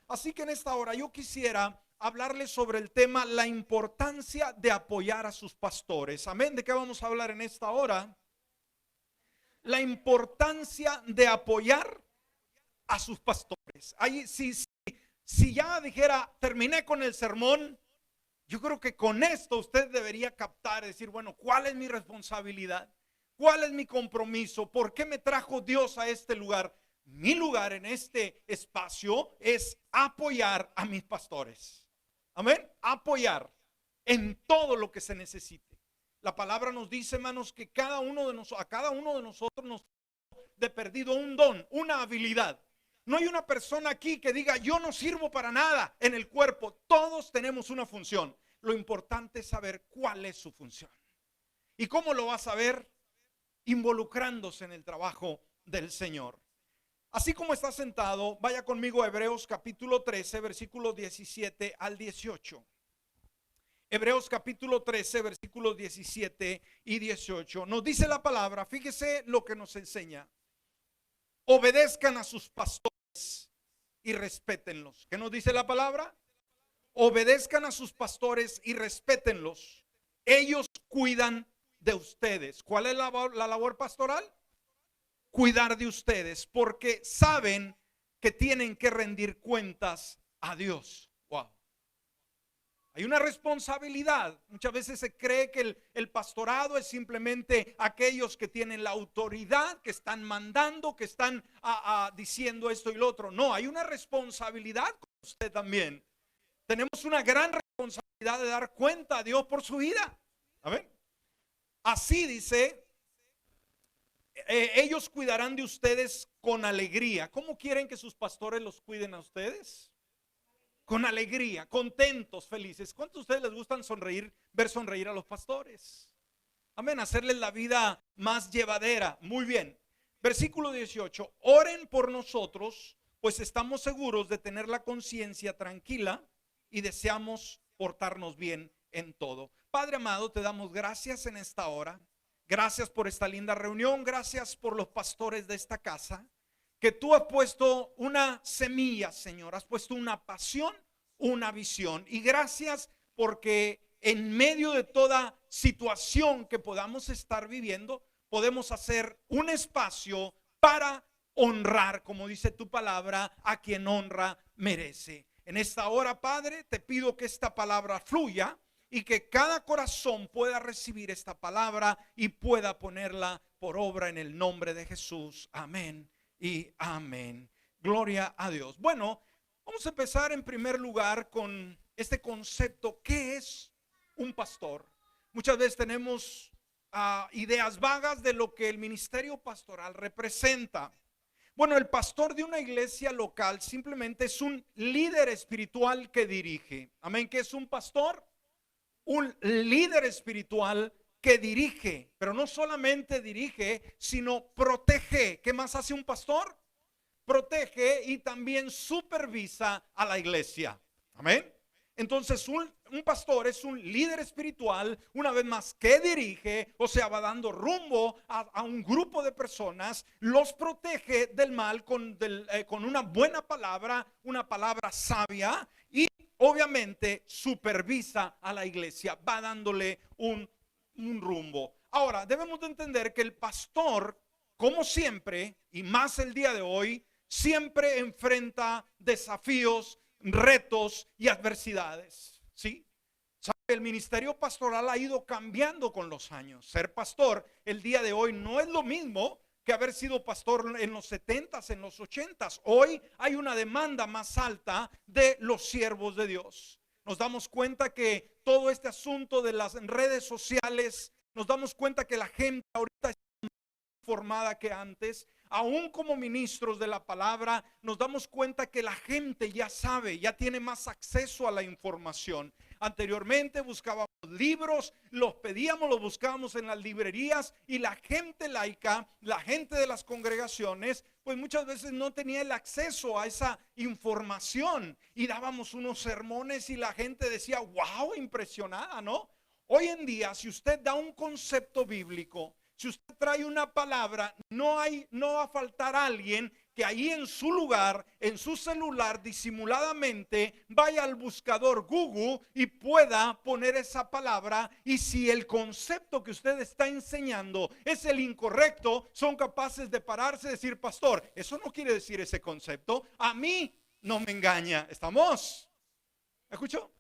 Así que en esta hora yo quisiera hablarles sobre el tema la importancia de apoyar a sus pastores. Amén. ¿De qué vamos a hablar en esta hora? La importancia de apoyar a sus pastores. Ahí, si ya dijera, terminé con el sermón, yo creo que con esto usted debería captar, decir, bueno, ¿cuál es mi responsabilidad? ¿Cuál es mi compromiso? ¿Por qué me trajo Dios a este lugar? Mi lugar en este espacio es apoyar a mis pastores. Amén. Apoyar en todo lo que se necesite. La palabra nos dice, hermanos, que a cada uno de nosotros nos de perdido un don, una habilidad. No hay una persona aquí que diga yo no sirvo para nada en el cuerpo. Todos tenemos una función. Lo importante es saber cuál es su función. ¿Y cómo lo va a saber? Involucrándose en el trabajo del Señor. Así como está sentado, vaya conmigo a Hebreos capítulo 13, versículos 17 al 18. Hebreos capítulo 13, versículos 17 y 18. Nos dice la palabra, fíjese lo que nos enseña. Obedezcan a sus pastores y respétenlos. ¿Qué nos dice la palabra? Obedezcan a sus pastores y respétenlos. Ellos cuidan de ustedes. ¿Cuál es la labor pastoral? Cuidar de ustedes, porque saben que tienen que rendir cuentas a Dios. Wow. Hay una responsabilidad. Muchas veces se cree que el pastorado es simplemente aquellos que tienen la autoridad, que están mandando, que están diciendo esto y lo otro. No, hay una responsabilidad con usted también. Tenemos una gran responsabilidad de dar cuenta a Dios por su vida. A ver. Así dice, ellos cuidarán de ustedes con alegría. ¿Cómo quieren que sus pastores los cuiden a ustedes? Con alegría, contentos, felices. ¿Cuántos de ustedes les gustan sonreír, ver sonreír a los pastores? Amén, hacerles la vida más llevadera. Muy bien. Versículo 18. Oren por nosotros, pues estamos seguros de tener la conciencia tranquila y deseamos portarnos bien en todo. Padre amado, te damos gracias en esta hora. Gracias por esta linda reunión. Gracias por los pastores de esta casa. Que tú has puesto una semilla, Señor, has puesto una pasión, una visión. Y gracias porque en medio de toda situación que podamos estar viviendo, podemos hacer un espacio para honrar, como dice tu palabra, a quien honra merece. En esta hora, Padre, te pido que esta palabra fluya y que cada corazón pueda recibir esta palabra y pueda ponerla por obra en el nombre de Jesús. Amén. Y amén. Gloria a Dios. Bueno, vamos a empezar en primer lugar con este concepto. ¿Qué es un pastor? Muchas veces tenemos ideas vagas de lo que el ministerio pastoral representa. Bueno, el pastor de una iglesia local simplemente es un líder espiritual que dirige. Amén. ¿Qué es un pastor? Un líder espiritual que dirige, pero no solamente dirige, sino protege. ¿Qué más hace un pastor? Protege y también supervisa a la iglesia. Amén. Entonces un pastor es un líder espiritual, una vez más, que dirige, o sea, va dando rumbo a un grupo de personas, los protege del mal con una buena palabra, una palabra sabia, y obviamente supervisa a la iglesia, va dándole un rumbo. Ahora, debemos de entender que el pastor, como siempre, y más el día de hoy, siempre enfrenta desafíos, retos y adversidades. ¿Sí? ¿Sabe? El ministerio pastoral ha ido cambiando con los años. Ser pastor el día de hoy no es lo mismo que haber sido pastor en los 70s, en los 80s. Hoy hay una demanda más alta de los siervos de Dios. Nos damos cuenta que todo este asunto de las redes sociales, nos damos cuenta que la gente ahorita está más informada que antes. Aún como ministros de la palabra, nos damos cuenta que la gente ya sabe, ya tiene más acceso a la información. Anteriormente buscábamos libros, los pedíamos, los buscábamos en las librerías, y la gente laica, la gente de las congregaciones, pues muchas veces no tenía el acceso a esa información, y dábamos unos sermones y la gente decía, wow, impresionada, ¿no? Hoy en día, si usted da un concepto bíblico, Si usted trae una palabra, no va a faltar alguien que ahí en su lugar, en su celular, disimuladamente vaya al buscador Google y pueda poner esa palabra. Y si el concepto que usted está enseñando es el incorrecto, son capaces de pararse y decir: pastor, eso no quiere decir ese concepto, a mí no me engaña. ¿Estamos? ¿Escuchó?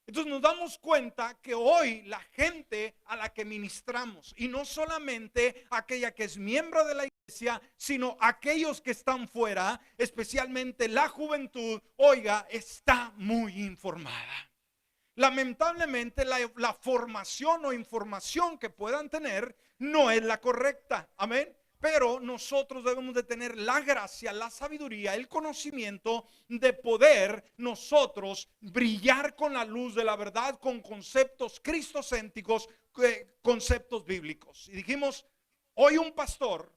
Entonces nos damos cuenta que hoy la gente a la que ministramos, y no solamente aquella que es miembro de la iglesia, sino aquellos que están fuera, especialmente la juventud, oiga, está muy informada. Lamentablemente la formación o información que puedan tener no es la correcta. Amén. Pero nosotros debemos de tener la gracia, la sabiduría, el conocimiento de poder nosotros brillar con la luz de la verdad, con conceptos cristocéntricos, conceptos bíblicos. Y dijimos, hoy un pastor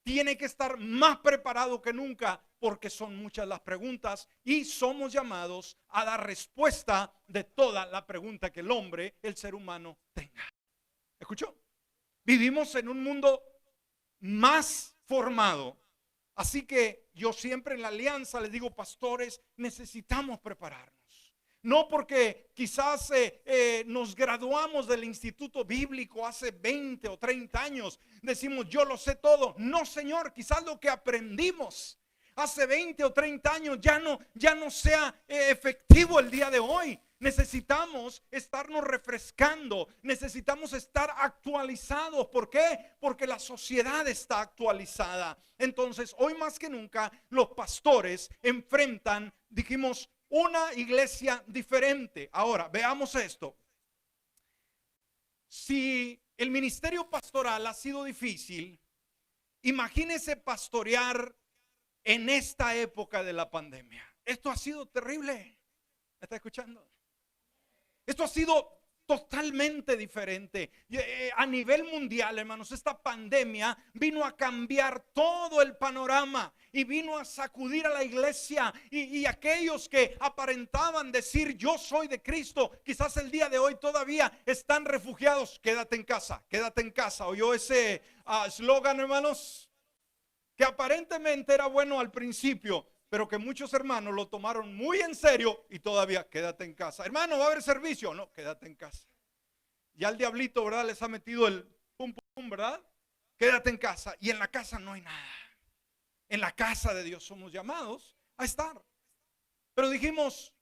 tiene que estar más preparado que nunca, porque son muchas las preguntas y somos llamados a dar respuesta de toda la pregunta que el hombre, el ser humano, tenga. ¿Escuchó? Vivimos en un mundo más formado. Así que yo siempre en la alianza les digo: pastores, necesitamos prepararnos. No porque quizás nos graduamos del instituto bíblico hace 20 o 30 años, decimos yo lo sé todo. No, señor, quizás lo que aprendimos hace 20 o 30 años ya no sea efectivo el día de hoy. Necesitamos estarnos refrescando, necesitamos estar actualizados. ¿Por qué? Porque la sociedad está actualizada. Entonces, hoy más que nunca, los pastores enfrentan, dijimos, una iglesia diferente. Ahora, veamos esto. Si el ministerio pastoral ha sido difícil, imagínese pastorear en esta época de la pandemia. Esto ha sido terrible. ¿Me está escuchando? Esto ha sido totalmente diferente. A nivel mundial, hermanos, esta pandemia vino a cambiar todo el panorama y vino a sacudir a la iglesia. Y aquellos que aparentaban decir yo soy de Cristo, quizás el día de hoy todavía están refugiados. Quédate en casa, quédate en casa. ¿Oyó ese eslogan, hermanos? Que aparentemente era bueno al principio, pero que muchos hermanos lo tomaron muy en serio y todavía quédate en casa. Hermano, ¿va a haber servicio? No, quédate en casa. Ya el diablito, ¿verdad? Les ha metido el pum pum, ¿verdad? Quédate en casa. Y en la casa no hay nada. En la casa de Dios somos llamados a estar. Pero dijimos,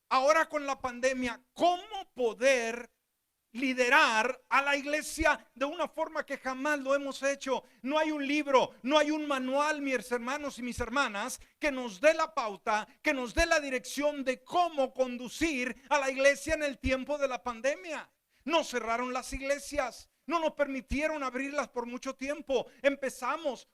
ahora con la pandemia, ¿cómo poder liderar a la iglesia de una forma que jamás lo hemos hecho? No hay un libro, no hay un manual, mis hermanos y mis hermanas, que nos dé la pauta, que nos dé la dirección de cómo conducir a la iglesia en el tiempo de la pandemia. Nos cerraron las iglesias, no nos permitieron abrirlas por mucho tiempo.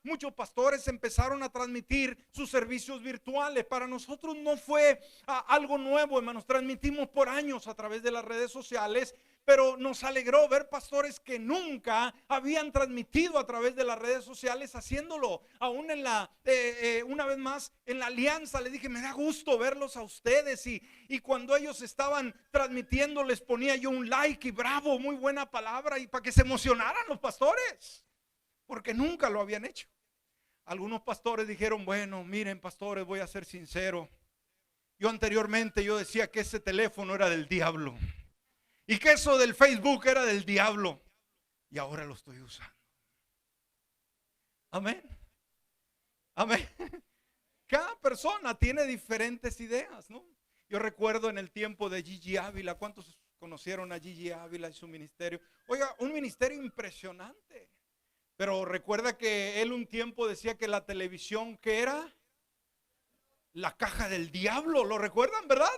Muchos pastores empezaron a transmitir sus servicios virtuales. Para nosotros no fue algo nuevo, hermanos. Transmitimos por años a través de las redes sociales, pero nos alegró ver pastores que nunca habían transmitido a través de las redes sociales haciéndolo. Aún una vez más en la alianza les dije, me da gusto verlos a ustedes, y cuando ellos estaban transmitiendo les ponía yo un like y bravo, muy buena palabra, y para que se emocionaran los pastores, porque nunca lo habían hecho. Algunos pastores dijeron, bueno, miren, pastores, voy a ser sincero, yo anteriormente decía que ese teléfono era del diablo y que eso del Facebook era del diablo, y ahora lo estoy usando. Amén. Amén. Cada persona tiene diferentes ideas, ¿no? Yo recuerdo en el tiempo de Gigi Ávila. ¿Cuántos conocieron a Gigi Ávila y su ministerio? Oiga, un ministerio impresionante. Pero recuerda que él un tiempo decía que la televisión, ¿qué era? La caja del diablo. ¿Lo recuerdan, verdad?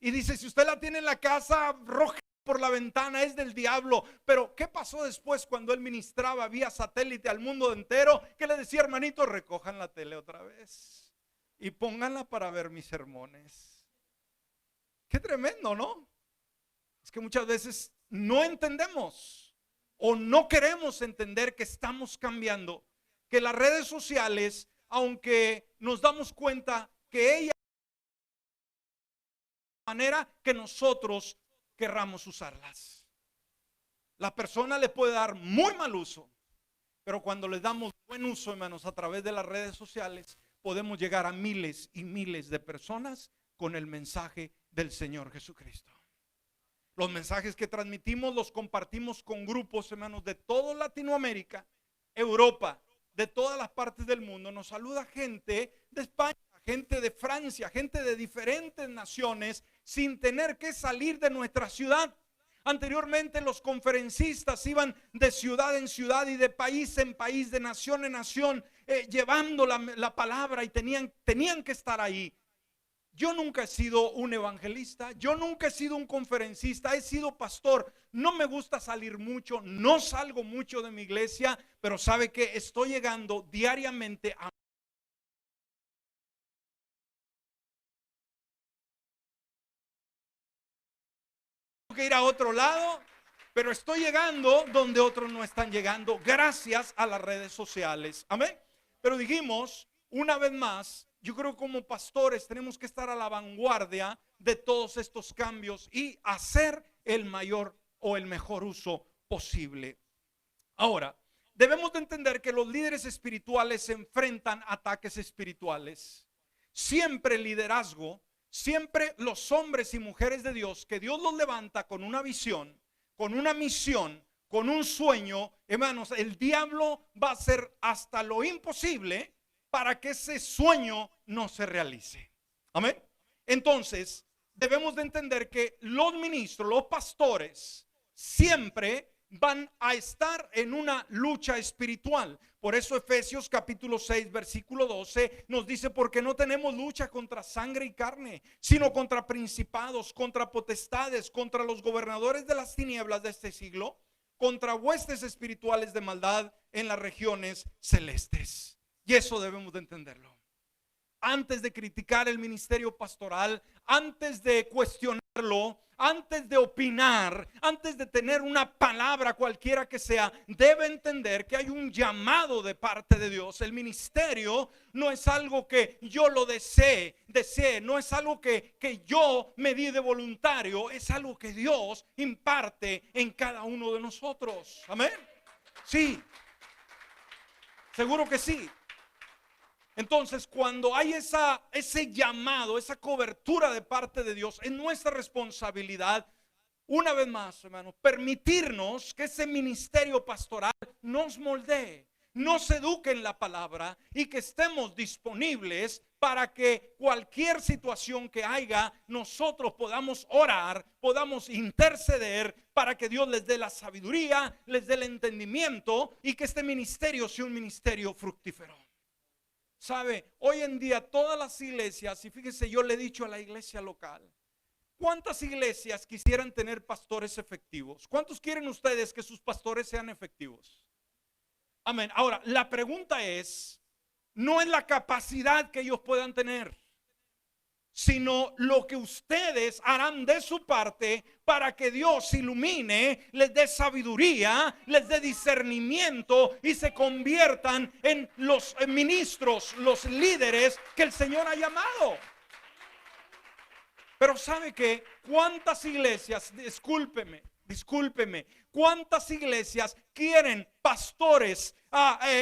Y dice, si usted la tiene en la casa, roja por la ventana, es del diablo. Pero ¿qué pasó después cuando él ministraba vía satélite al mundo entero? Que le decía, hermanito, recojan la tele otra vez y pónganla para ver mis sermones. Qué tremendo, ¿no? Es que muchas veces no entendemos o no queremos entender que estamos cambiando, que las redes sociales, aunque nos damos cuenta que ella manera que nosotros querramos usarlas. La persona le puede dar muy mal uso, pero cuando le damos buen uso, hermanos, a través de las redes sociales, podemos llegar a miles y miles de personas con el mensaje del Señor Jesucristo. Los mensajes que transmitimos los compartimos con grupos, hermanos, de toda Latinoamérica, Europa, de todas las partes del mundo. Nos saluda gente de España, gente de Francia, gente de diferentes naciones, sin tener que salir de nuestra ciudad. Anteriormente los conferencistas iban de ciudad en ciudad y de país en país, de nación en nación, llevando la palabra, y tenían que estar ahí. Yo nunca he sido un evangelista, yo nunca he sido un conferencista, he sido pastor. No me gusta salir mucho, no salgo mucho de mi iglesia, pero sabe que estoy llegando diariamente a que ir a otro lado, pero estoy llegando donde otros no están llegando gracias a las redes sociales. Amén. Pero dijimos, una vez más, yo creo que como pastores tenemos que estar a la vanguardia de todos estos cambios y hacer el mayor o el mejor uso posible. Ahora, debemos de entender que los líderes espirituales se enfrentan a ataques espirituales. Siempre el liderazgo, siempre los hombres y mujeres de Dios, que Dios los levanta con una visión, con una misión, con un sueño, hermanos, el diablo va a hacer hasta lo imposible para que ese sueño no se realice. Amén. Entonces, debemos de entender que los ministros, los pastores, siempre van a estar en una lucha espiritual. Por eso Efesios capítulo 6 versículo 12 nos dice: porque no tenemos lucha contra sangre y carne, sino contra principados, contra potestades, contra los gobernadores de las tinieblas de este siglo, contra huestes espirituales de maldad en las regiones celestes. Y eso debemos de entenderlo. Antes de criticar el ministerio pastoral, antes de cuestionarlo, antes de opinar, antes de tener una palabra cualquiera que sea, debe entender que hay un llamado de parte de Dios. El ministerio no es algo que yo lo desee, no es algo que yo me di de voluntario, es algo que Dios imparte en cada uno de nosotros. Amén. Sí, seguro que sí. Entonces, cuando hay ese llamado, esa cobertura de parte de Dios, es nuestra responsabilidad, una vez más, hermanos, permitirnos que ese ministerio pastoral nos moldee, nos eduque en la palabra y que estemos disponibles para que cualquier situación que haya, nosotros podamos orar, podamos interceder para que Dios les dé la sabiduría, les dé el entendimiento y que este ministerio sea un ministerio fructífero. Sabe, hoy en día todas las iglesias, y fíjese, yo le he dicho a la iglesia local, ¿cuántas iglesias quisieran tener pastores efectivos? ¿Cuántos quieren ustedes que sus pastores sean efectivos? Amén. Ahora, la pregunta es, no es la capacidad que ellos puedan tener, sino lo que ustedes harán de su parte para que Dios ilumine, les dé sabiduría, les dé discernimiento y se conviertan en los ministros, los líderes que el Señor ha llamado. Pero ¿sabe qué? ¿Cuántas iglesias, discúlpeme, cuántas iglesias quieren pastores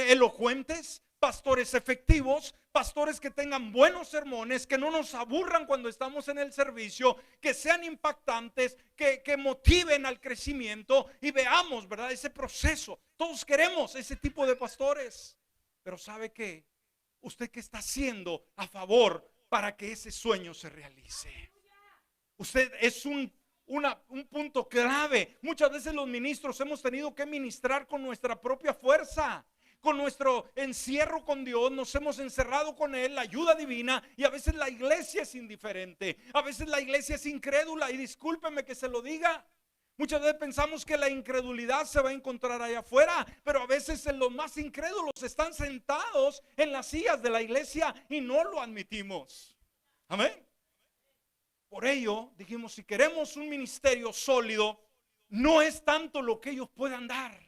elocuentes, pastores efectivos, pastores que tengan buenos sermones, que no nos aburran cuando estamos en el servicio, que sean impactantes, que motiven al crecimiento y veamos, ¿verdad?, ese proceso? Todos queremos ese tipo de pastores. Pero ¿sabe qué? ¿Usted qué está haciendo a favor para que ese sueño se realice? Usted es un punto clave. Muchas veces los ministros hemos tenido que ministrar con nuestra propia fuerza. Con nuestro encierro con Dios nos hemos encerrado con Él, la ayuda divina, y a veces la iglesia es indiferente, a veces la iglesia es incrédula, y discúlpeme que se lo diga. Muchas veces pensamos que la incredulidad se va a encontrar allá afuera, pero a veces los más incrédulos están sentados en las sillas de la iglesia y no lo admitimos. Amén. Por ello dijimos, si queremos un ministerio sólido, no es tanto lo que ellos puedan dar,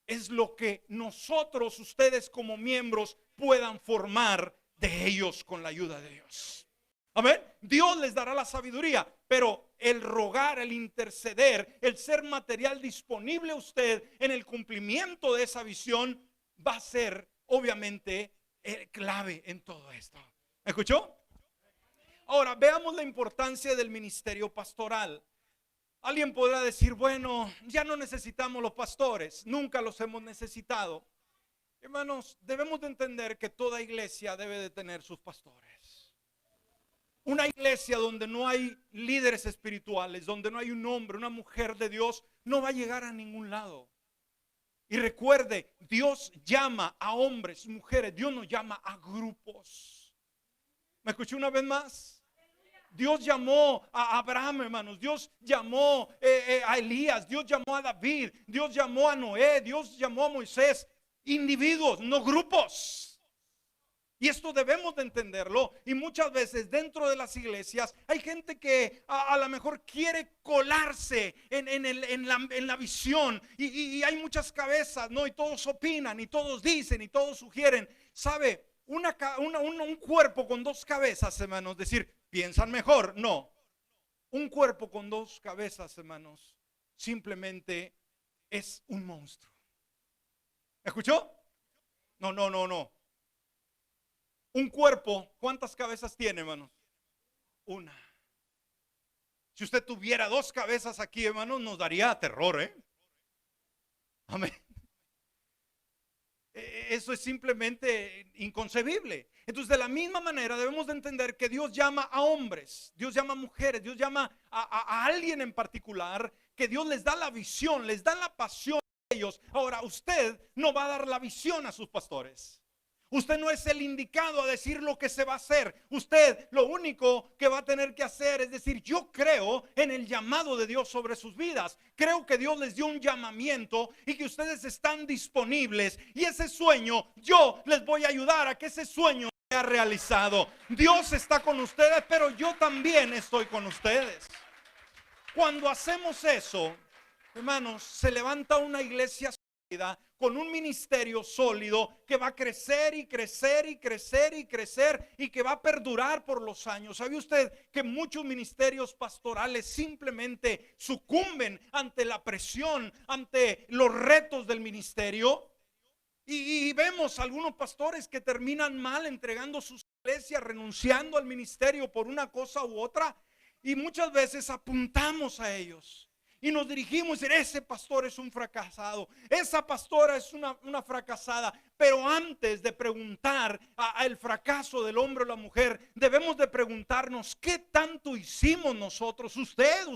es lo que nosotros, ustedes como miembros, puedan formar de ellos con la ayuda de Dios. Amén. Dios les dará la sabiduría, pero el rogar, el interceder, el ser material disponible a usted en el cumplimiento de esa visión va a ser obviamente clave en todo esto. ¿Me escuchó? Ahora veamos la importancia del ministerio pastoral. Alguien podrá decir, bueno, ya no necesitamos los pastores, nunca los hemos necesitado. Hermanos, debemos de entender que toda iglesia debe de tener sus pastores. Una iglesia donde no hay líderes espirituales, donde no hay un hombre, una mujer de Dios, no va a llegar a ningún lado. Y recuerde, Dios llama a hombres y mujeres, Dios nos llama a grupos. ¿Me escuché una vez más? Dios llamó a Abraham, hermanos. Dios llamó a Elías. Dios llamó a David. Dios llamó a Noé. Dios llamó a Moisés. Individuos, no grupos. Y esto debemos de entenderlo. Y muchas veces dentro de las iglesias hay gente que a lo mejor quiere colarse en la visión. Y hay muchas cabezas, ¿no? Y todos opinan, y todos dicen, y todos sugieren. ¿Sabe? Un cuerpo con dos cabezas, hermanos, decir, piensan mejor. No. Un cuerpo con dos cabezas, hermanos, simplemente es un monstruo. ¿Me escuchó? No. Un cuerpo, ¿cuántas cabezas tiene, hermanos? Una. Si usted tuviera dos cabezas aquí, hermanos, nos daría terror, ¿eh? Amén. Eso es simplemente inconcebible. Entonces, de la misma manera debemos de entender que Dios llama a hombres, Dios llama a mujeres, Dios llama a alguien en particular, que Dios les da la visión, les da la pasión a ellos. Ahora, usted no va a dar la visión a sus pastores. Usted no es el indicado a decir lo que se va a hacer. Usted lo único que va a tener que hacer es decir, yo creo en el llamado de Dios sobre sus vidas. Creo que Dios les dio un llamamiento y que ustedes están disponibles. Y ese sueño, yo les voy a ayudar a que ese sueño sea realizado. Dios está con ustedes, pero yo también estoy con ustedes. Cuando hacemos eso, hermanos, se levanta una iglesia sólida, con un ministerio sólido que va a crecer y crecer y crecer y crecer y que va a perdurar por los años. ¿Sabe usted que muchos ministerios pastorales simplemente sucumben ante la presión, ante los retos del ministerio? Y vemos algunos pastores que terminan mal entregando sus iglesias, renunciando al ministerio por una cosa u otra, y muchas veces apuntamos a ellos. Y nos dirigimos y decir, ese pastor es un fracasado, esa pastora es una fracasada. Pero antes de preguntar el fracaso del hombre o la mujer, debemos de preguntarnos, ¿qué tanto hicimos nosotros? Usted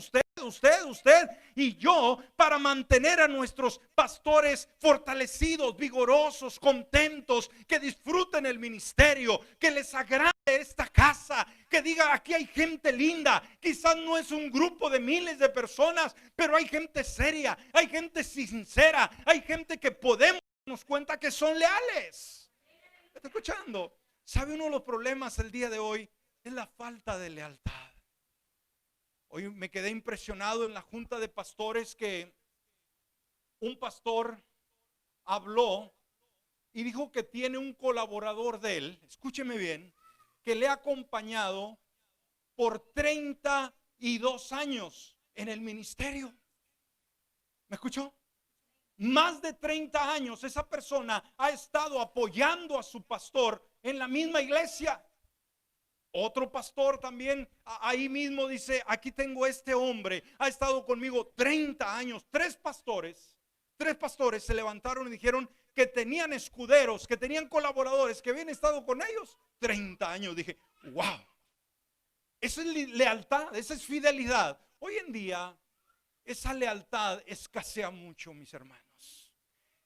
y yo, para mantener a nuestros pastores fortalecidos, vigorosos, contentos, que disfruten el ministerio, que les agrade esta casa, que diga, aquí hay gente linda. Quizás no es un grupo de miles de personas, pero hay gente seria, hay gente sincera, hay gente que podemos darnos cuenta que son leales. ¿Está escuchando? ¿Sabe uno de los problemas el día de hoy? Es la falta de lealtad. Hoy me quedé impresionado en la junta de pastores que un pastor habló y dijo que tiene un colaborador de él, escúcheme bien, que le ha acompañado por 32 años en el ministerio. ¿Me escuchó? Más de 30 años esa persona ha estado apoyando a su pastor en la misma iglesia. Otro pastor también ahí mismo dice, aquí tengo este hombre, ha estado conmigo 30 años. Tres pastores se levantaron y dijeron que tenían escuderos, que tenían colaboradores, que habían estado con ellos 30 años. Dije, wow, esa es lealtad, esa es fidelidad. Hoy en día esa lealtad escasea mucho, mis hermanos,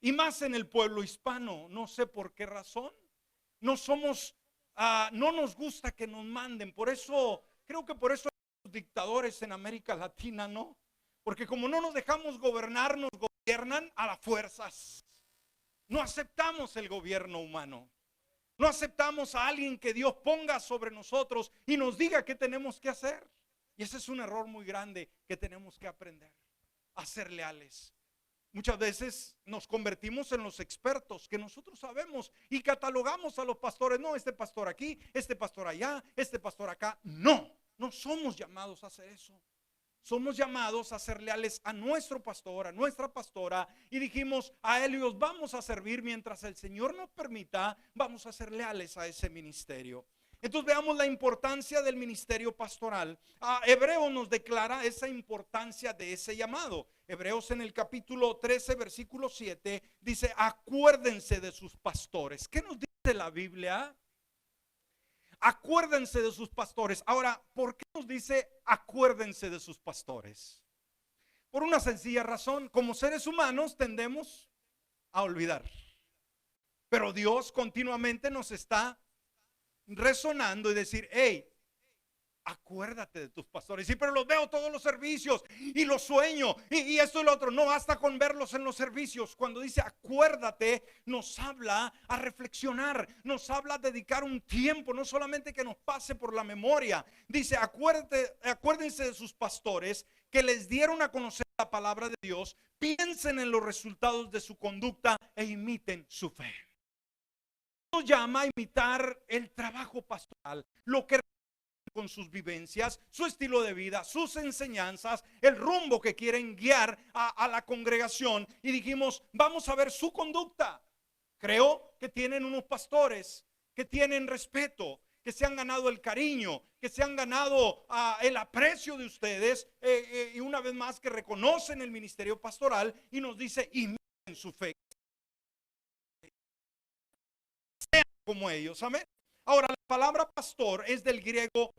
y más en el pueblo hispano. No sé por qué razón. No somos no nos gusta que nos manden. Por eso, creo que por eso hay los dictadores en América Latina, ¿no? Porque como no nos dejamos gobernar, nos gobiernan a las fuerzas. No aceptamos el gobierno humano. No aceptamos a alguien que Dios ponga sobre nosotros y nos diga qué tenemos que hacer. Y ese es un error muy grande que tenemos que aprender a ser leales. Muchas veces nos convertimos en los expertos que nosotros sabemos y catalogamos a los pastores. No, este pastor aquí, este pastor allá, este pastor acá. No, no somos llamados a hacer eso. Somos llamados a ser leales a nuestro pastor, a nuestra pastora. Y dijimos, a ellos vamos a servir mientras el Señor nos permita. Vamos a ser leales a ese ministerio. Entonces veamos la importancia del ministerio pastoral. Hebreos nos declara esa importancia de ese llamado. Hebreos en el capítulo 13, versículo 7, dice, acuérdense de sus pastores. ¿Qué nos dice la Biblia? Acuérdense de sus pastores. Ahora, ¿por qué nos dice acuérdense de sus pastores? Por una sencilla razón. Como seres humanos tendemos a olvidar. Pero Dios continuamente nos está resonando y decir, hey, acuérdate de tus pastores. Sí, pero los veo todos los servicios y los sueño y esto y lo otro. No basta con verlos en los servicios. Cuando dice acuérdate, nos habla a reflexionar, nos habla a dedicar un tiempo, no solamente que nos pase por la memoria. Dice, acuérdense de sus pastores que les dieron a conocer la palabra de Dios, piensen en los resultados de su conducta e imiten su fe. Nos llama a imitar el trabajo pastoral, lo que con sus vivencias, su estilo de vida, sus enseñanzas, el rumbo que quieren guiar a la congregación. Y dijimos, vamos a ver su conducta. Creo que tienen unos pastores que tienen respeto, que se han ganado el cariño, que se han ganado el aprecio de ustedes, y una vez más que reconocen el ministerio pastoral y nos dice, imiten su fe. Como ellos, amén. Ahora, la palabra pastor es del griego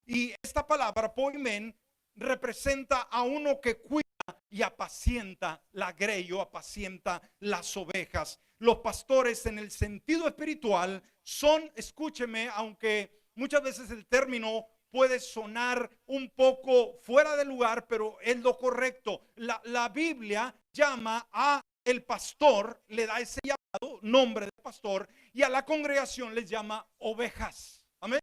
y esta palabra poimen representa a uno que cuida y apacienta la grey o apacienta las ovejas. Los pastores en el sentido espiritual son, escúcheme, aunque muchas veces el término puede sonar un poco fuera de lugar, pero es lo correcto. La Biblia llama a el pastor, le da ese llamado, nombre de pastor, y a la congregación les llama ovejas. Amén.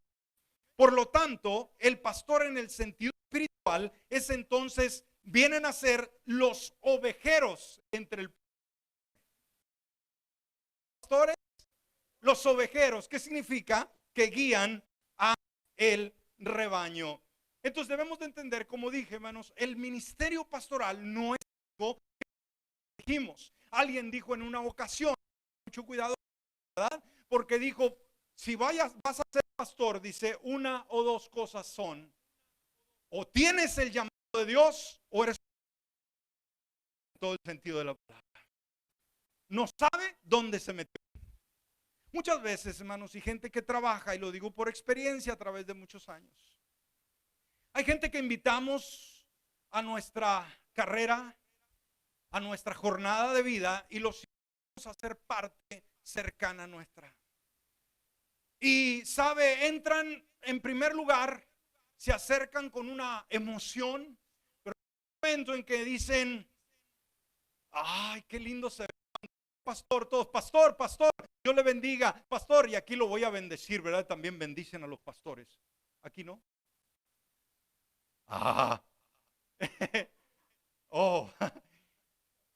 Por lo tanto, el pastor en el sentido espiritual es entonces, vienen a ser los ovejeros entre el pastores, los ovejeros, ¿qué significa? Que guían a el rebaño. Entonces debemos de entender, como dije, hermanos, el ministerio pastoral no es algo que dijimos. Alguien dijo en una ocasión, mucho cuidado, ¿verdad? Porque dijo, si vas a ser pastor, dice, una o dos cosas son, o tienes el llamado de Dios, o eres en todo el sentido de la palabra. No sabe dónde se metió. Muchas veces, hermanos, y gente que trabaja, y lo digo por experiencia a través de muchos años, hay gente que invitamos a nuestra carrera, a nuestra jornada de vida, y los invitamos a ser parte cercana nuestra. Y sabe, entran en primer lugar, se acercan con una emoción, pero en el momento en que dicen, ay, qué lindo se ve, pastor, todos, pastor, pastor, Dios le bendiga, pastor, y aquí lo voy a bendecir, ¿verdad? También bendicen a los pastores. Aquí no. Oh.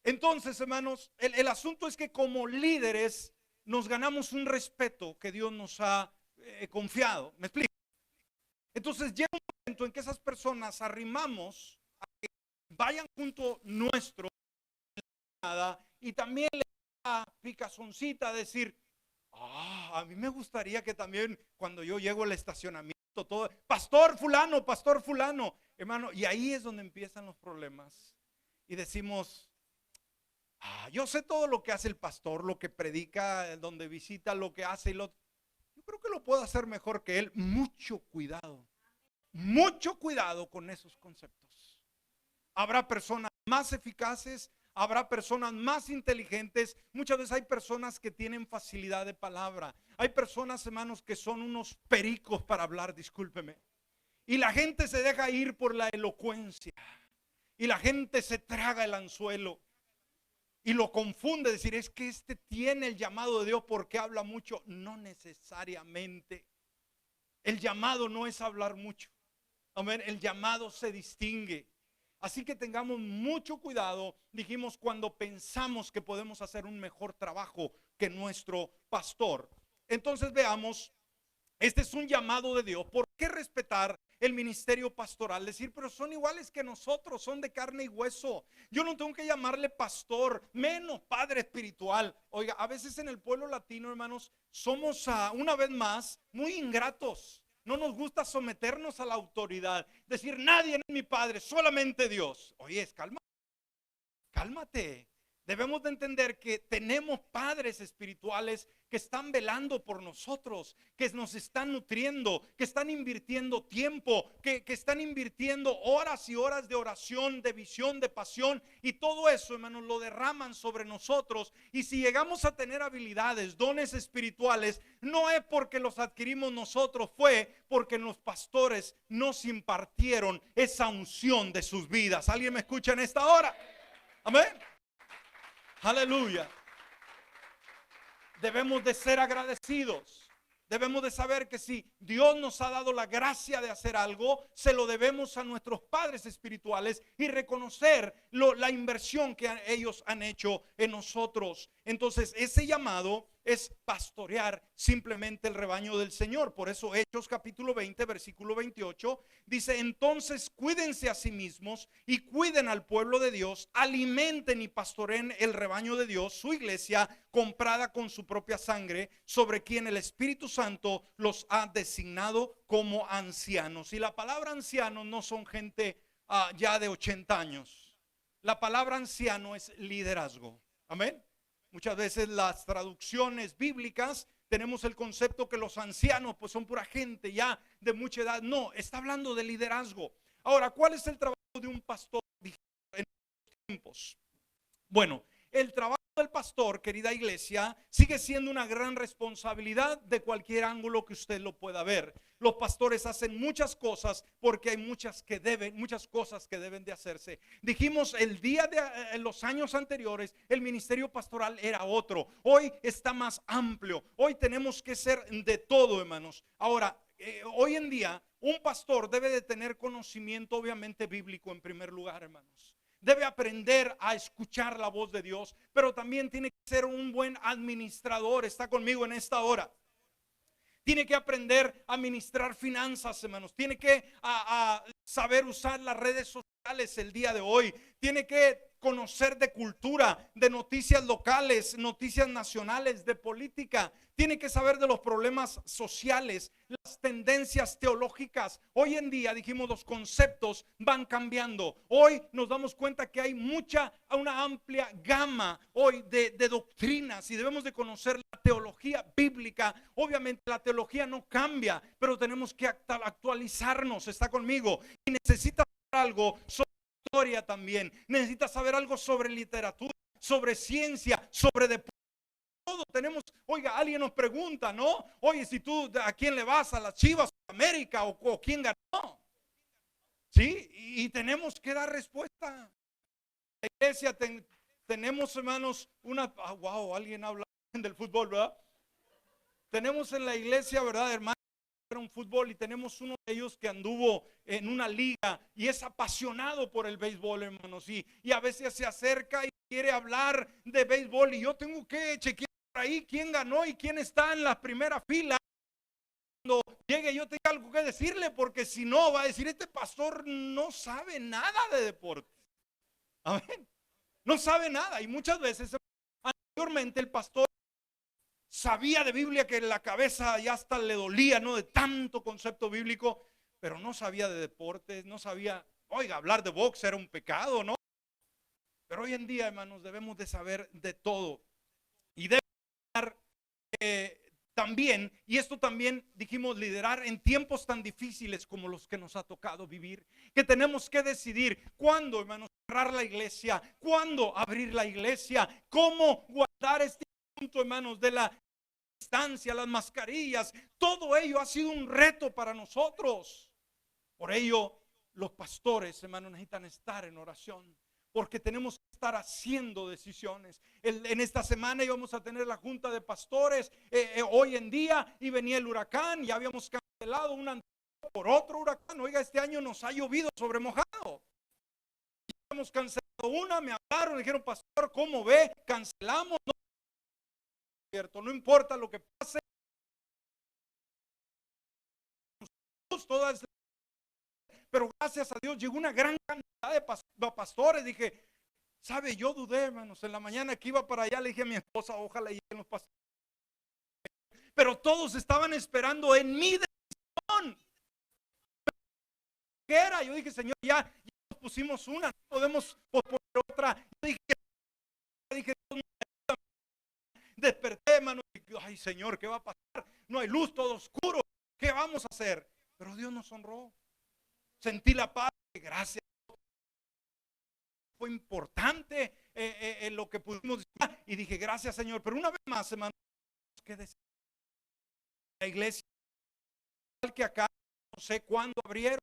Entonces, hermanos, el asunto es que como líderes nos ganamos un respeto que Dios nos ha confiado. ¿Me explico? Entonces llega un momento en que esas personas arrimamos a que vayan junto nuestro y también le da picazoncita a decir, a mí me gustaría que también cuando yo llego al estacionamiento, todo, pastor fulano, hermano, y ahí es donde empiezan los problemas. Y decimos, yo sé todo lo que hace el pastor, lo que predica, donde visita, lo que hace y yo creo que lo puedo hacer mejor que él. Mucho cuidado con esos conceptos. Habrá personas más eficaces, habrá personas más inteligentes. Muchas veces hay personas que tienen facilidad de palabra. Hay personas, hermanos, que son unos pericos para hablar, discúlpeme. Y la gente se deja ir por la elocuencia. Y la gente se traga el anzuelo. Y lo confunde, decir, es que este tiene el llamado de Dios porque habla mucho. No necesariamente. El llamado no es hablar mucho. Amén. El llamado se distingue. Así que tengamos mucho cuidado, dijimos, cuando pensamos que podemos hacer un mejor trabajo que nuestro pastor. Entonces veamos, este es un llamado de Dios. ¿Por qué respetar el ministerio pastoral? Decir, pero son iguales que nosotros, son de carne y hueso. Yo no tengo que llamarle pastor, menos padre espiritual. Oiga, a veces en el pueblo latino, hermanos, somos una vez más muy ingratos. No nos gusta someternos a la autoridad. Decir, nadie es mi padre, solamente Dios. Oye, cálmate. Debemos de entender que tenemos padres espirituales que están velando por nosotros, que nos están nutriendo, que están invirtiendo tiempo, que están invirtiendo horas y horas de oración, de visión, de pasión, y todo eso, hermanos, lo derraman sobre nosotros. Y si llegamos a tener habilidades, dones espirituales, no es porque los adquirimos nosotros, fue porque los pastores nos impartieron esa unción de sus vidas. ¿Alguien me escucha en esta hora? Amén. Aleluya. Debemos de ser agradecidos. Debemos de saber que si Dios nos ha dado la gracia de hacer algo, se lo debemos a nuestros padres espirituales y reconocer la inversión que ellos han hecho en nosotros. Entonces, ese llamado es pastorear simplemente el rebaño del Señor. Por eso Hechos capítulo 20, versículo 28 dice: entonces cuídense a sí mismos y cuiden al pueblo de Dios, alimenten y pastoreen el rebaño de Dios, su iglesia comprada con su propia sangre, sobre quien el Espíritu Santo los ha designado como ancianos. Y la palabra ancianos no son gente ya de 80 años. La palabra anciano es liderazgo. Amén. Muchas veces las traducciones bíblicas tenemos el concepto que los ancianos pues son pura gente ya de mucha edad. No, está hablando de liderazgo. Ahora, ¿cuál es el trabajo de un pastor en estos tiempos? Bueno, el trabajo del pastor, querida iglesia, sigue siendo una gran responsabilidad de cualquier ángulo que usted lo pueda ver. Los pastores hacen muchas cosas porque hay muchas cosas que deben de hacerse. Dijimos el día de los años anteriores, el ministerio pastoral era otro. Hoy está más amplio. Hoy tenemos que ser de todo, hermanos. Ahora, hoy en día, un pastor debe de tener conocimiento, obviamente, bíblico en primer lugar, hermanos. Debe aprender a escuchar la voz de Dios, pero también tiene que ser un buen administrador. Está conmigo en esta hora. Tiene que aprender a administrar finanzas, hermanos. Tiene que saber usar las redes sociales el día de hoy. Tiene que conocer de cultura, de noticias locales, noticias nacionales, de política. Tiene que saber de los problemas sociales, las tendencias teológicas. Hoy en día, dijimos, los conceptos van cambiando. Hoy nos damos cuenta que hay una amplia gama hoy de doctrinas y debemos de conocer la teología bíblica. Obviamente la teología no cambia, pero tenemos que actualizarnos. Está conmigo. Y necesita saber algo sobre historia también. Necesita saber algo sobre literatura, sobre ciencia, sobre deporte. Todo tenemos. Oiga, alguien nos pregunta, ¿no? Oye, si tú, ¿a quién le vas? ¿A las Chivas, a América o quién ganó? ¿Sí? Y tenemos que dar respuesta. La iglesia tenemos, hermanos, wow, alguien habla del fútbol, ¿verdad? Tenemos en la iglesia, ¿verdad, hermano? Un fútbol y tenemos uno de ellos que anduvo en una liga y es apasionado por el béisbol, hermanos, y a veces se acerca y quiere hablar de béisbol y yo tengo que chequear por ahí quién ganó y quién está en la primera fila. Cuando llegue yo tengo algo que decirle, porque si no va a decir: este pastor no sabe nada de deporte. Amén. No sabe nada. Y muchas veces anteriormente el pastor sabía de Biblia que en la cabeza ya hasta le dolía, ¿no? De tanto concepto bíblico, pero no sabía de deportes, no sabía. Oiga, hablar de box era un pecado, ¿no? Pero hoy en día, hermanos, debemos de saber de todo. Y debemos también, y esto también dijimos, liderar en tiempos tan difíciles como los que nos ha tocado vivir, que tenemos que decidir cuándo, hermanos, cerrar la iglesia, cuándo abrir la iglesia, cómo guardar este punto, hermanos, de la distancia, las mascarillas. Todo ello ha sido un reto para nosotros. Por ello, los pastores, hermanos, necesitan estar en oración, porque tenemos que estar haciendo decisiones. En esta semana íbamos a tener la junta de pastores hoy en día, y venía el huracán, ya habíamos cancelado una por otro huracán. Oiga, este año nos ha llovido sobre mojado. hemos cancelado una, me hablaron, dijeron, pastor, ¿cómo ve? Cancelamos, no, cierto, no importa lo que pase, todas, pero gracias a Dios llegó una gran cantidad de pastores. Dije, sabe, yo dudé, hermanos, en la mañana que iba para allá, le dije a mi esposa, ojalá lleguen los pastores, pero todos estaban esperando en mi decisión. ¿Qué era? Yo dije, Señor, ya nos pusimos una, no podemos posponer otra. Yo dije, desperté, hermano, y dije, ay, Señor, ¿qué va a pasar? No hay luz, todo oscuro, ¿qué vamos a hacer? Pero Dios nos honró. Sentí la paz, gracias. Fue importante lo que pudimos decir. Y dije, gracias, Señor. Pero una vez más, hermano, ¿qué decir? La iglesia, igual que acá, no sé cuándo abrieron.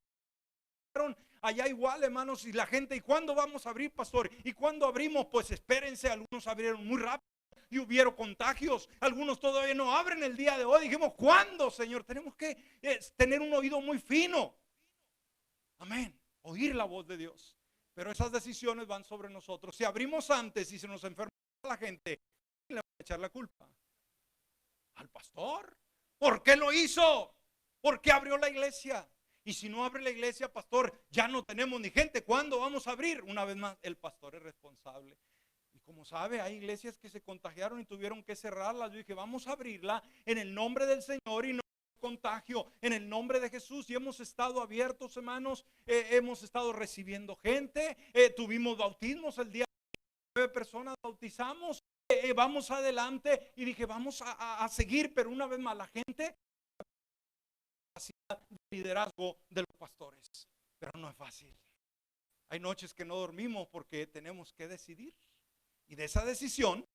Allá igual, hermanos, y la gente, ¿y cuándo vamos a abrir, pastor? ¿Y cuándo abrimos? Pues espérense, algunos abrieron muy rápido y hubieron contagios, algunos todavía no abren el día de hoy. Dijimos, ¿cuándo, Señor? Tenemos que tener un oído muy fino. Amén, oír la voz de Dios. Pero esas decisiones van sobre nosotros. Si abrimos antes y se nos enferma la gente, ¿quién le va a echar la culpa? Al pastor. ¿Por qué lo hizo? ¿Por qué abrió la iglesia? Y si no abre la iglesia, pastor, ya no tenemos ni gente. ¿Cuándo vamos a abrir? Una vez más, el pastor es responsable. Y como sabe, hay iglesias que se contagiaron y tuvieron que cerrarlas. Yo dije, vamos a abrirla en el nombre del Señor y no contagio, en el nombre de Jesús. Y hemos estado abiertos, hermanos, hemos estado recibiendo gente, tuvimos bautismos el día de 9 personas bautizamos, vamos adelante. Y dije, vamos a seguir, pero una vez más la gente, capacidad de liderazgo de los pastores, pero no es fácil. Hay noches que no dormimos porque tenemos que decidir, y de esa decisión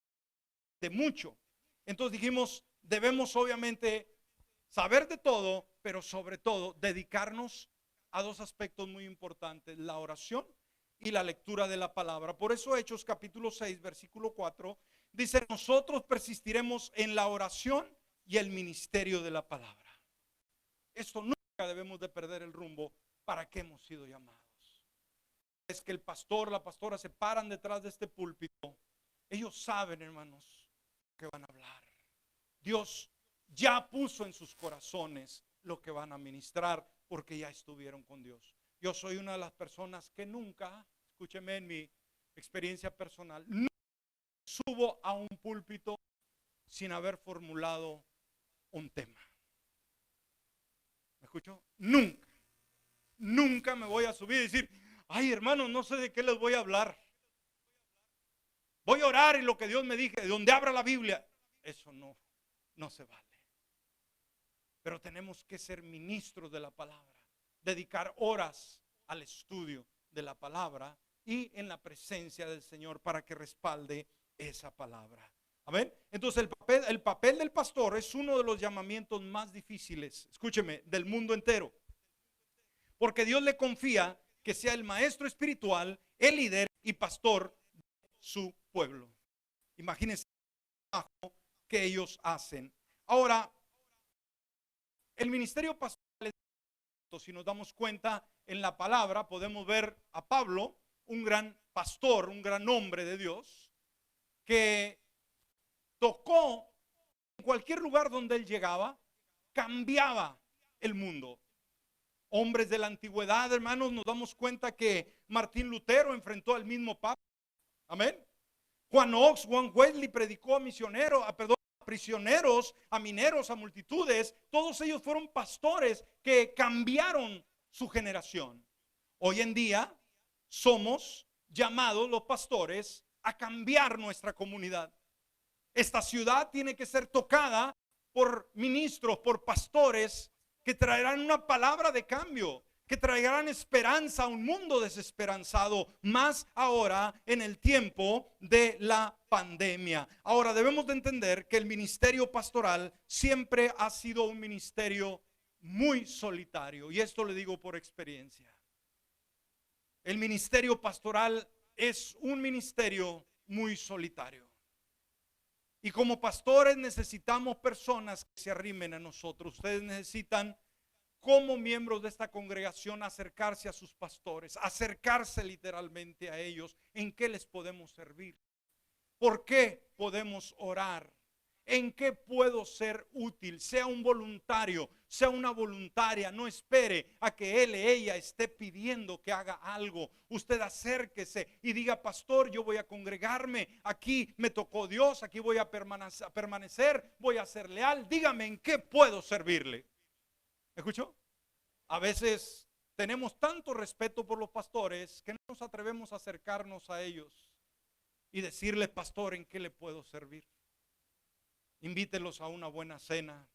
de mucho. Entonces dijimos, debemos obviamente saber de todo, pero sobre todo dedicarnos a dos aspectos muy importantes: la oración y la lectura de la palabra. Por eso Hechos capítulo 6 versículo 4 dice, nosotros persistiremos en la oración y el ministerio de la palabra. Esto nunca debemos de perder el rumbo para que hemos sido llamados. Es que el pastor, la pastora se paran detrás de este púlpito. Ellos saben, hermanos, que van a hablar. Dios ya puso en sus corazones lo que van a ministrar porque ya estuvieron con Dios. Yo soy una de las personas que nunca, escúcheme en mi experiencia personal, no subo a un púlpito sin haber formulado un tema. ¿Me escuchó? Nunca, nunca me voy a subir y decir, ay, hermano, no sé de qué les voy a hablar. Voy a orar y lo que Dios me dije, de donde abra la Biblia. Eso no se vale. Pero tenemos que ser ministros de la palabra, dedicar horas al estudio de la palabra y en la presencia del Señor para que respalde esa palabra. Amén. Entonces el papel del pastor es uno de los llamamientos más difíciles, escúcheme, del mundo entero. Porque Dios le confía que sea el maestro espiritual, el líder y pastor de su pueblo. Imagínense el trabajo que ellos hacen. Ahora, el ministerio pastoral, si nos damos cuenta en la palabra, podemos ver a Pablo, un gran pastor, un gran hombre de Dios, que tocó en cualquier lugar donde él llegaba, cambiaba el mundo. Hombres de la antigüedad, hermanos, nos damos cuenta que Martín Lutero enfrentó al mismo Papa. Amén. Juan Knox, Juan Wesley predicó a misioneros, a prisioneros, a mineros, a multitudes. Todos ellos fueron pastores que cambiaron su generación. Hoy en día somos llamados los pastores a cambiar nuestra comunidad. Esta ciudad tiene que ser tocada por ministros, por pastores que traerán una palabra de cambio, que traerán esperanza a un mundo desesperanzado, más ahora en el tiempo de la pandemia. Ahora debemos de entender que el ministerio pastoral siempre ha sido un ministerio muy solitario, y esto le digo por experiencia. El ministerio pastoral es un ministerio muy solitario. Y como pastores necesitamos personas que se arrimen a nosotros. Ustedes necesitan como miembros de esta congregación, acercarse a sus pastores, acercarse literalmente a ellos. ¿En qué les podemos servir? ¿Por qué podemos orar? ¿En qué puedo ser útil? Sea un voluntario, sea una voluntaria. No espere a que él o ella esté pidiendo que haga algo. Usted acérquese y diga: pastor, yo voy a congregarme, aquí me tocó Dios, aquí voy a permanecer, voy a ser leal. Dígame en qué puedo servirle. ¿Escuchó? A veces tenemos tanto respeto por los pastores que no nos atrevemos a acercarnos a ellos y decirle: pastor, ¿en qué le puedo servir? Invítelos a una buena cena,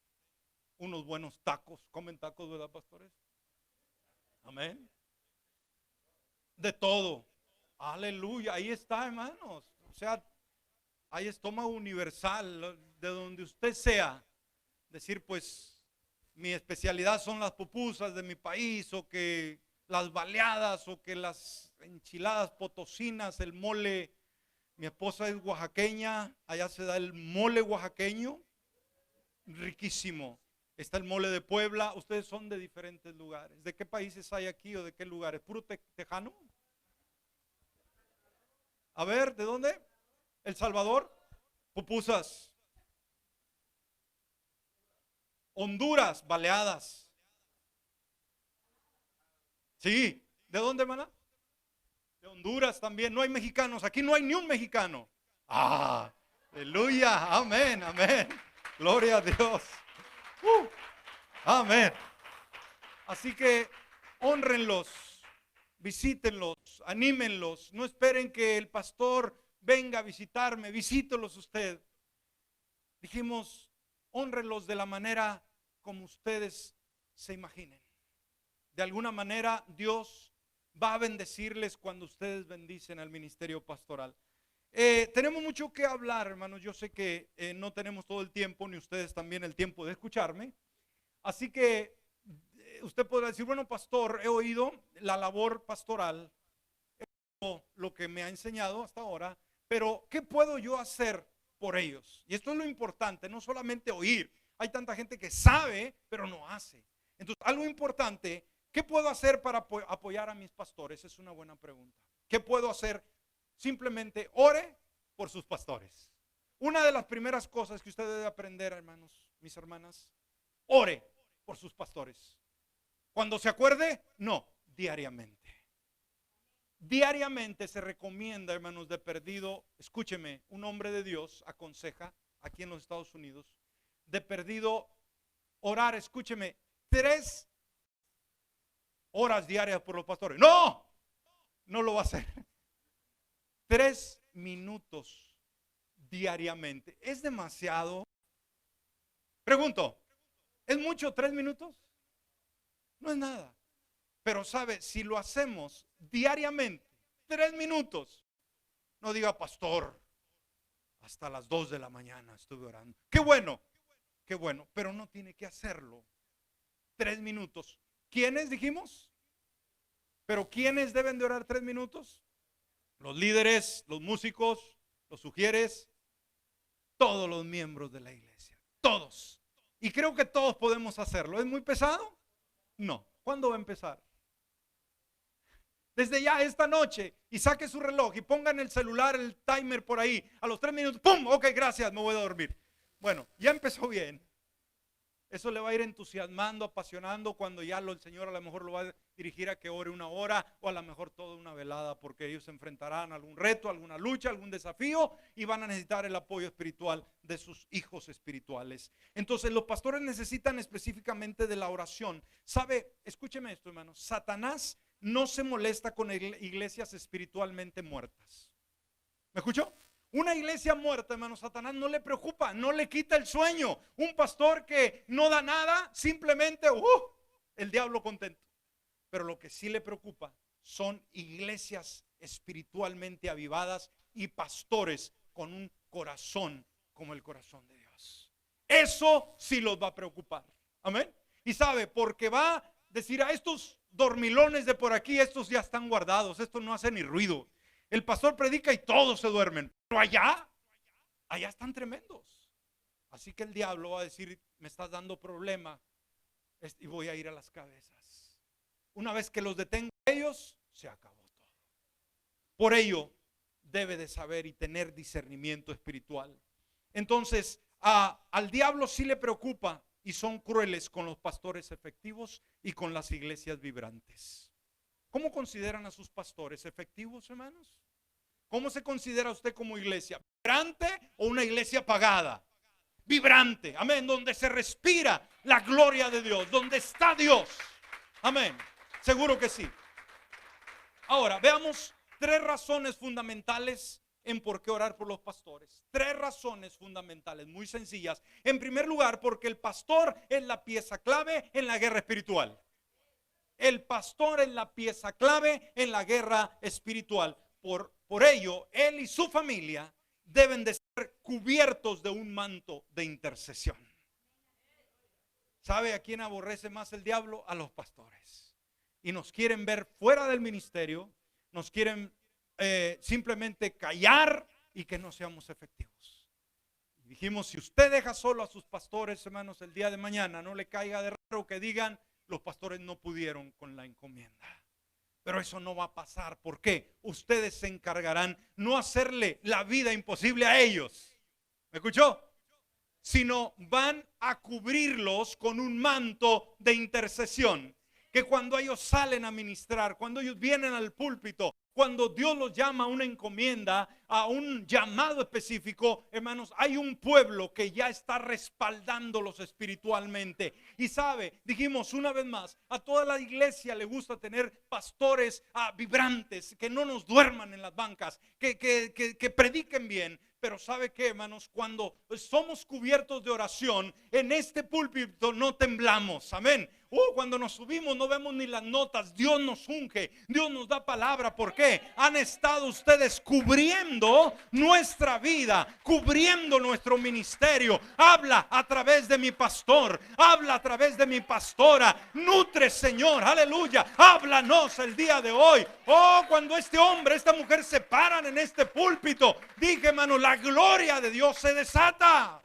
unos buenos tacos. ¿Comen tacos, verdad, pastores? Amén. De todo. Aleluya. Ahí está, hermanos. O sea, hay estómago universal. De donde usted sea, decir: pues mi especialidad son las pupusas de mi país, o que las baleadas, o que las enchiladas potosinas, el mole. Mi esposa es oaxaqueña, allá se da el mole oaxaqueño, riquísimo. Está el mole de Puebla. Ustedes son de diferentes lugares. ¿De qué países hay aquí o de qué lugares? ¿Puro tejano? A ver, ¿de dónde? El Salvador, pupusas. Honduras, baleadas. Sí, ¿de dónde, hermana? De Honduras también. No hay mexicanos, aquí no hay ni un mexicano. Ah, aleluya, amén, amén. Gloria a Dios. Amén. Así que honrenlos, visítenlos, anímenlos. No esperen que el pastor venga a visitarme, visítelos usted. Dijimos: honrenlos de la manera como ustedes se imaginen. De alguna manera Dios va a bendecirles cuando ustedes bendicen al ministerio pastoral. Tenemos mucho que hablar, hermanos. Yo sé que no tenemos todo el tiempo, ni ustedes también el tiempo de escucharme. Así que usted podrá decir: bueno, pastor, he oído la labor pastoral, lo que me ha enseñado hasta ahora, pero ¿qué puedo yo hacer por ellos? Y esto es lo importante, no solamente oír. Hay tanta gente que sabe, pero no hace. Entonces, algo importante: ¿qué puedo hacer para apoyar a mis pastores? Es una buena pregunta. ¿Qué puedo hacer? Simplemente ore por sus pastores. Una de las primeras cosas que usted debe aprender, hermanos, mis hermanas: ore por sus pastores. Cuando se acuerde, no, diariamente. Diariamente se recomienda, hermanos, de perdido. Escúcheme, un hombre de Dios aconseja aquí en los Estados Unidos, de perdido, orar, escúcheme, 3 horas diarias por los pastores. No, no lo va a hacer. 3 minutos diariamente. ¿Es demasiado? Pregunto, ¿es mucho 3 minutos? No es nada. Pero sabe, si lo hacemos diariamente, 3 minutos, no diga: pastor, hasta las 2 de la mañana estuve orando. Qué bueno, pero no tiene que hacerlo. 3 minutos. ¿Quiénes dijimos? Pero ¿quiénes deben de orar 3 minutos? Los líderes, los músicos, los sugieres, todos los miembros de la iglesia, todos. Y creo que todos podemos hacerlo. ¿Es muy pesado? No. ¿Cuándo va a empezar? Desde ya esta noche, y saque su reloj y ponga en el celular el timer por ahí. A los 3 minutos, ¡pum! Ok, gracias, me voy a dormir. Bueno, ya empezó bien. Eso le va a ir entusiasmando, apasionando, cuando ya el Señor a lo mejor lo va a dirigir a que ore 1 hora, o a lo mejor toda una velada, porque ellos se enfrentarán a algún reto, alguna lucha, algún desafío, y van a necesitar el apoyo espiritual de sus hijos espirituales. Entonces los pastores necesitan específicamente de la oración. ¿Sabe? Escúcheme esto, hermanos. Satanás no se molesta con iglesias espiritualmente muertas. ¿Me escuchó? Una iglesia muerta, hermano, Satanás no le preocupa, no le quita el sueño. Un pastor que no da nada, simplemente el diablo contento. Pero lo que sí le preocupa son iglesias espiritualmente avivadas y pastores con un corazón como el corazón de Dios. Eso sí los va a preocupar. Amén. Y sabe, porque va a decir: a estos dormilones de por aquí, estos ya están guardados, estos no hacen ni ruido. El pastor predica y todos se duermen. Pero allá están tremendos. Así que el diablo va a decir: me estás dando problema. y voy a ir a las cabezas. Una vez que los detengo a ellos, se acabó todo. Por ello, debe de saber y tener discernimiento espiritual. Entonces, al diablo sí le preocupa y son crueles con los pastores efectivos y con las iglesias vibrantes. ¿Cómo consideran a sus pastores efectivos, hermanos? ¿Cómo se considera usted como iglesia? ¿Vibrante o una iglesia apagada? Vibrante, amén, donde se respira la gloria de Dios, donde está Dios, amén, seguro que sí. Ahora, veamos 3 razones fundamentales en por qué orar por los pastores. 3 razones fundamentales, muy sencillas. En primer lugar, porque el pastor es la pieza clave en la guerra espiritual. El pastor es la pieza clave en la guerra espiritual. Por ello, él y su familia deben de ser cubiertos de un manto de intercesión. ¿Sabe a quién aborrece más el diablo? A los pastores. Y nos quieren ver fuera del ministerio, nos quieren simplemente callar y que no seamos efectivos. Dijimos, si usted deja solo a sus pastores, hermanos, el día de mañana, no le caiga de raro que digan, los pastores no pudieron con la encomienda. Pero eso no va a pasar. ¿Por qué? Ustedes se encargarán no hacerle la vida imposible a ellos. ¿Me escuchó? Sino van a cubrirlos con un manto de intercesión. Que cuando ellos salen a ministrar, cuando ellos vienen al púlpito, cuando Dios los llama a una encomienda, a un llamado específico, hermanos, hay un pueblo que ya está respaldándolos espiritualmente. Y sabe, dijimos una vez más, a toda la iglesia le gusta tener pastores vibrantes, que no nos duerman en las bancas, que prediquen bien. Pero ¿sabe qué, hermanos? Cuando somos cubiertos de oración, en este púlpito no temblamos, amén. Cuando nos subimos no vemos ni las notas. Dios nos unge, Dios nos da palabra. ¿Por qué? Han estado ustedes cubriendo nuestra vida, cubriendo nuestro ministerio. Habla a través de mi pastor, habla a través de mi pastora. Nutre, Señor, aleluya. Háblanos el día de hoy. Cuando este hombre, esta mujer se paran en este púlpito, dije, hermano, la gloria de Dios se desata.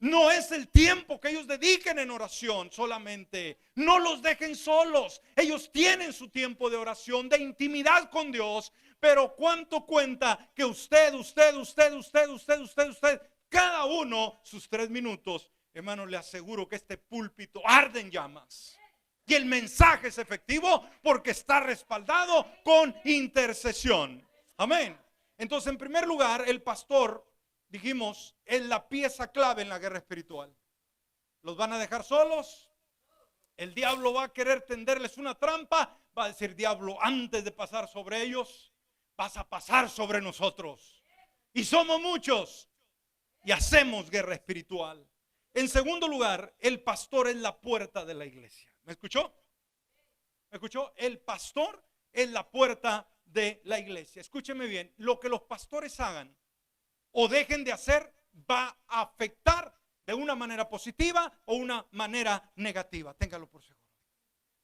No es el tiempo que ellos dediquen en oración solamente. No los dejen solos. Ellos tienen su tiempo de oración, de intimidad con Dios. Pero ¿cuánto cuenta que usted, cada uno sus 3 minutos? Hermano, le aseguro que este púlpito arde en llamas. Y el mensaje es efectivo porque está respaldado con intercesión. Amén. Entonces, en primer lugar, el pastor, dijimos, es la pieza clave en la guerra espiritual. ¿Los van a dejar solos? El diablo va a querer tenderles una trampa. Va a decir, diablo, antes de pasar sobre ellos, vas a pasar sobre nosotros. Y somos muchos y hacemos guerra espiritual. En segundo lugar, el pastor es la puerta de la iglesia. ¿Me escuchó? ¿Me escuchó? El pastor es la puerta de la iglesia. Escúcheme bien, lo que los pastores hagan o dejen de hacer va a afectar de una manera positiva o una manera negativa. Téngalo por seguro.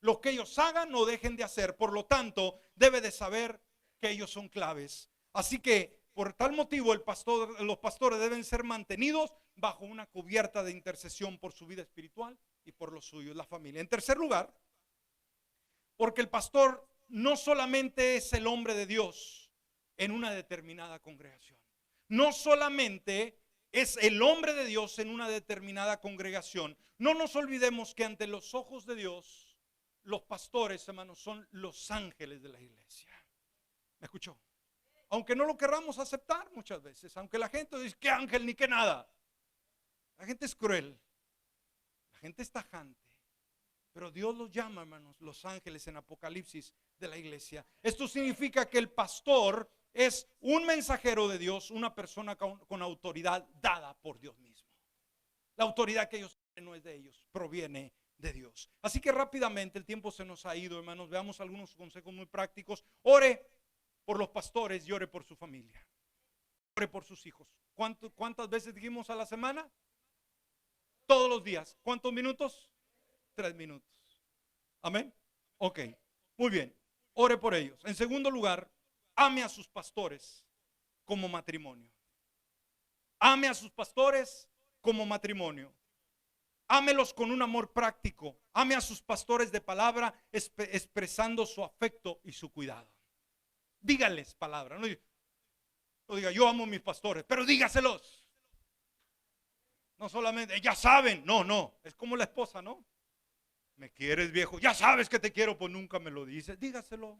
Lo que ellos hagan o dejen de hacer, por lo tanto, debe de saber que ellos son claves. Así que, por tal motivo, los pastores deben ser mantenidos bajo una cubierta de intercesión por su vida espiritual y por los suyos, la familia. En tercer lugar, porque el pastor no solamente es el hombre de Dios en una determinada congregación. No solamente es el hombre de Dios en una determinada congregación. No nos olvidemos que ante los ojos de Dios, los pastores, hermanos, son los ángeles de la iglesia. ¿Me escuchó? Aunque no lo querramos aceptar muchas veces, aunque la gente dice que ángel ni que nada. La gente es cruel, la gente es tajante. Pero Dios los llama, hermanos, los ángeles en Apocalipsis de la iglesia. Esto significa que el pastor es un mensajero de Dios, una persona con autoridad dada por Dios mismo. La autoridad que ellos tienen no es de ellos, proviene de Dios. Así que rápidamente, el tiempo se nos ha ido, hermanos. Veamos algunos consejos muy prácticos. Ore por los pastores y ore por su familia. Ore por sus hijos. ¿Cuántas veces dijimos a la semana? Todos los días. ¿Cuántos minutos? 3 minutos. Amén. Ok, muy bien. Ore por ellos. En segundo lugar, ame a sus pastores como matrimonio. Ame a sus pastores como matrimonio. Ámelos con un amor práctico. Ame a sus pastores de palabra, expresando su afecto y su cuidado. Dígales palabra. No diga, yo amo a mis pastores, pero dígaselos. No solamente, ya saben. No. Es como la esposa, ¿no? ¿Me quieres, viejo? Ya sabes que te quiero, pues nunca me lo dices. Dígaselo.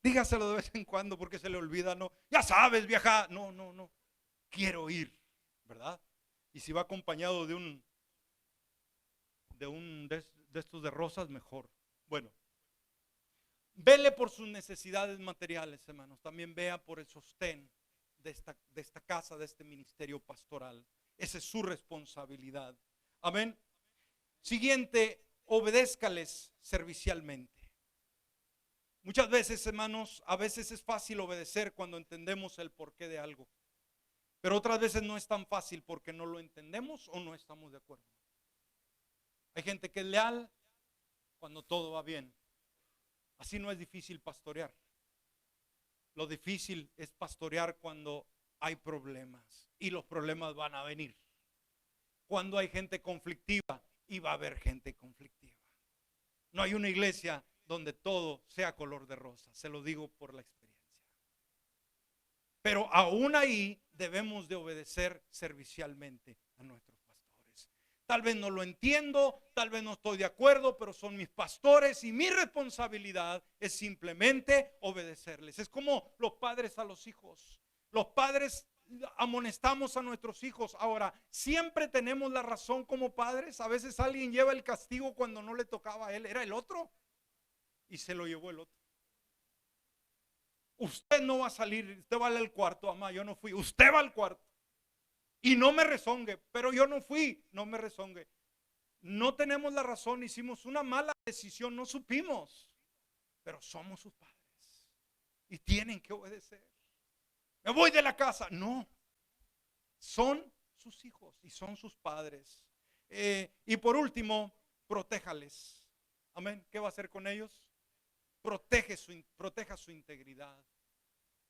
Dígaselo de vez en cuando porque se le olvida, ¿no? Ya sabes, vieja. No. Quiero ir, ¿verdad? Y si va acompañado de estos de rosas, mejor. Bueno, vele por sus necesidades materiales, hermanos. También vea por el sostén de esta casa, de este ministerio pastoral. Esa es su responsabilidad. Amén. Siguiente, obedézcales servicialmente. Muchas veces, hermanos, a veces es fácil obedecer cuando entendemos el porqué de algo. Pero otras veces no es tan fácil porque no lo entendemos o no estamos de acuerdo. Hay gente que es leal cuando todo va bien. Así no es difícil pastorear. Lo difícil es pastorear cuando hay problemas y los problemas van a venir. Cuando hay gente conflictiva y va a haber gente conflictiva. No hay una iglesia donde todo sea color de rosa, se lo digo por la experiencia. Pero aún ahí debemos de obedecer servicialmente a nuestros pastores. Tal vez no lo entiendo, tal vez no estoy de acuerdo, pero son mis pastores y mi responsabilidad es simplemente obedecerles. Es como los padres a los hijos. Los padres amonestamos a nuestros hijos. Ahora, siempre tenemos la razón como padres. A veces alguien lleva el castigo cuando no le tocaba a él, era el otro. Y se lo llevó el otro. Usted no va a salir, usted va al cuarto, mamá, yo no fui. Usted va al cuarto. Y no me rezongue, pero yo no fui, no me rezongue. No tenemos la razón, hicimos una mala decisión, no supimos. Pero somos sus padres. Y tienen que obedecer. Me voy de la casa. No. Son sus hijos y son sus padres. Y por último, protéjales. Amén. ¿Qué va a hacer con ellos? Proteja su integridad,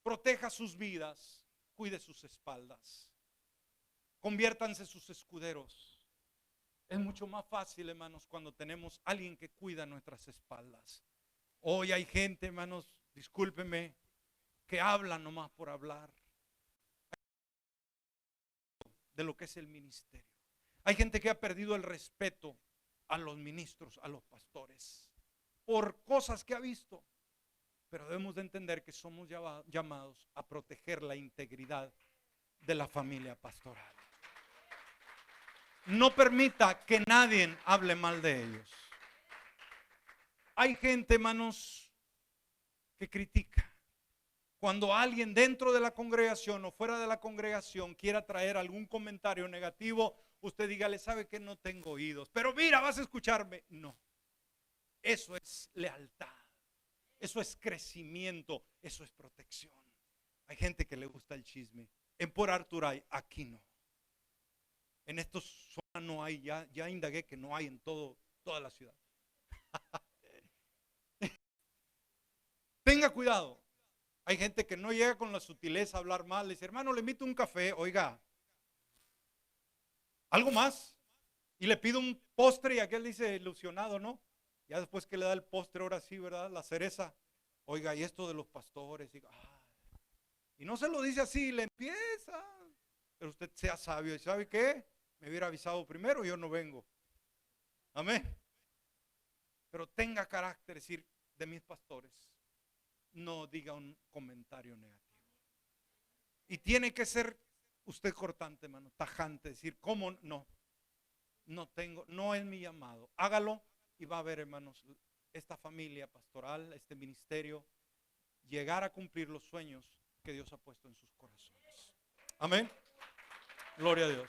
proteja sus vidas, cuide sus espaldas, conviértanse sus escuderos. Es mucho más fácil, hermanos, cuando tenemos a alguien que cuida nuestras espaldas. Hoy hay gente, hermanos, discúlpenme, que habla nomás por hablar de lo que es el ministerio. Hay gente que ha perdido el respeto a los ministros, a los pastores, por cosas que ha visto. Pero debemos de entender que somos llamados a proteger la integridad de la familia pastoral. No permita que nadie hable mal de ellos. Hay gente, hermanos, que critica. Cuando alguien dentro de la congregación o fuera de la congregación quiera traer algún comentario negativo, usted dígale, sabe que no tengo oídos, pero mira, vas a escucharme. No. Eso es lealtad, eso es crecimiento, eso es protección. Hay gente que le gusta el chisme. En Port Arthur hay, aquí no. En estos zonas no hay, ya indagué que no hay en toda la ciudad. Tenga cuidado. Hay gente que no llega con la sutileza a hablar mal. Le dice, hermano, le invito un café, oiga, algo más. Y le pido un postre y aquel dice ilusionado, ¿no? Ya después que le da el postre, ahora sí, ¿verdad? La cereza. Oiga, y esto de los pastores. Y no se lo dice así, le empieza. Pero usted sea sabio. ¿Y sabe qué? Me hubiera avisado primero, yo no vengo. Amén. Pero tenga carácter, decir, de mis pastores. No diga un comentario negativo. Y tiene que ser usted cortante, hermano, tajante. Decir, ¿cómo no? No tengo, no es mi llamado. Hágalo. Y va a ver, hermanos, esta familia pastoral, este ministerio, llegar a cumplir los sueños que Dios ha puesto en sus corazones. Amén. Gloria a Dios.